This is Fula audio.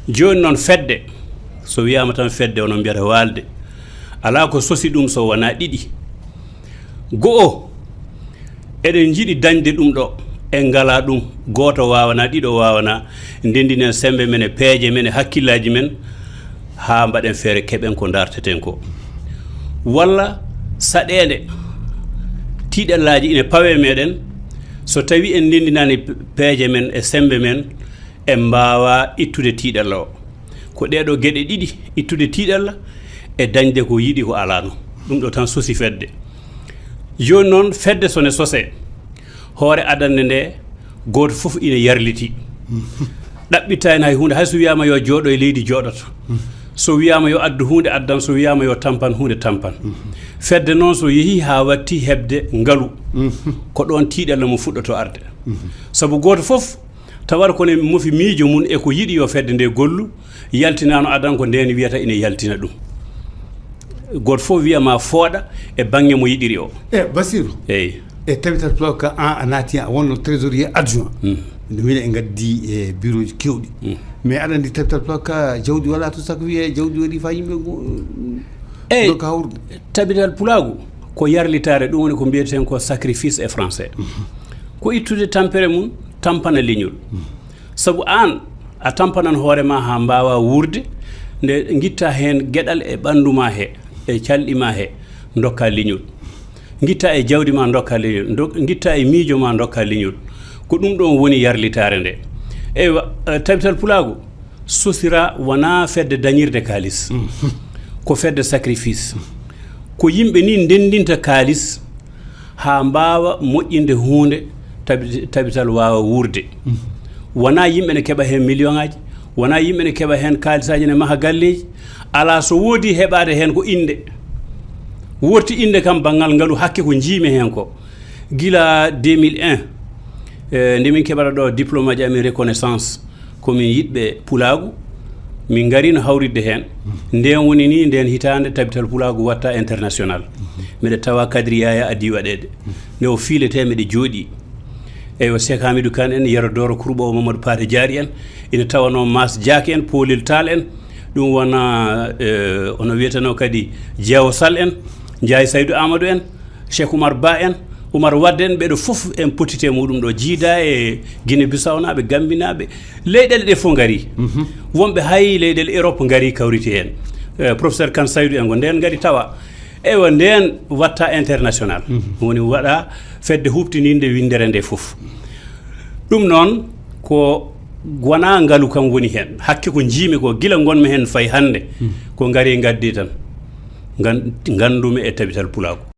joni noon fedde so wiyama tan fedde onon mbiyata walde ala ko sosi ɗum so wona ɗiɗi go'o eɗen jiiɗi dañde ɗum ɗo en ngala ɗum goto wawana ɗiɗo wawana ndendinen sembe men e peeje men e hakkillaji men ha mbaɗen feere keɓen ko darteten ko walla saɗede tiiɗallaji ine pawe meɗen so tawi en ndendinani peeje men e sembe men en mbawa ittude tiiɗalla o ko ɗeɗo gueɗe ɗiɗi ittude tiiɗalla e dañde ko yiɗi ko alano ɗum ɗo tan sosi fedde joni noon fedde sone sose hoore adande nde goto foof ina yarliti ɗaɓɓittani hay hunde hay so wiyama yo jooɗo e leydi jooɗoto so wiyama yo addu hunde addan so wiyama yo tampan hunde tampan fedde noon so yeehi ha watti hebde ngaalu ko ɗon tiiɗalla mo fuɗɗoto arde saabu goto foof tawata kone mofi miijo mum e ko yiɗi yo fedde nde gollu yaltinano adan ko ndeni wiyata ina yaltina ɗum goto fof wiyama fooɗa e banggue mo yiɗiri o Bassirou eyyi e Tabital Pulaaku ka an a naati a wonno trésorier adjoint nde mbiɗa e gaddi e bureau ji kewɗi mais aɗa andi Tabital Pulaaku ka jawdi wala to sako wiye jawdi waɗi fa yimɓe eyyi ka hawrude Tabital Pulaaku ko yarlitare ɗum woni ko mbiyeten ko sacrifice e français ko ittude tampere mum tampana leñol saabu an a tampanan hoorema ha mbawa wurde nde guitta hen gueɗal e ɓanduma he e calɗima he dokka leñol guitta e jawdi ma dokka leñol guitta e miijo ma dokka leñol ko ɗum ɗon woni yarlitare nde eywa Tabital Pulaaku sosira wona fedde dañirde kalis ko fedde sacrifice ko yimɓe ni ndendinta kalis ha mbawa moƴƴinde hunde Tabital wawa wurde wona yimɓe ne keeɓa hen million ngaji wona yimɓe ne keeɓa hen kalisaji ne maha galleji ala so woodi heɓade hen ko inde worti inde kam banggal ngaalu hakke ko jiimi hen ko gila 2001 nde min keɓata ɗo diplôme aji amin reconnaissance komin yiɗɓe Pulaaku min garino hawridde hen nden woni ni nden hitande Tabital Pulaaku watta international mbiɗa tawa Kadri Yaya addi waɗede nde o fiilete miɗe jooɗi eyyo Cheikh Hamidou Kane en Yero Doro Kurɓo Mamadou Paté Diary en ina tawano Mas Diack en Polil Tall en ɗum wona ono wiyeteno kadi Jeewo Sall en Ndiaye Saydou Amadou en Cheikh Oumar Ba en Oumar Wadde en ɓeɗo foof en potite muɗum ɗo jiida e Guinée Bissau naɓe Gambie naɓe leyɗele ɗe fof gari wonɓe hay leyɗele Europe gari kawriti hen professeur Kane Saydou en go nden gari tawa eywa nden watta international woni waɗa fedde hubtininde windere nde foof ɗum noon ko wona ngaalu kam woni hen hakke ko jiimi ko gila gonmi hen fayi hande ko gari gaddi tan gandumi e Tabital Pulaaku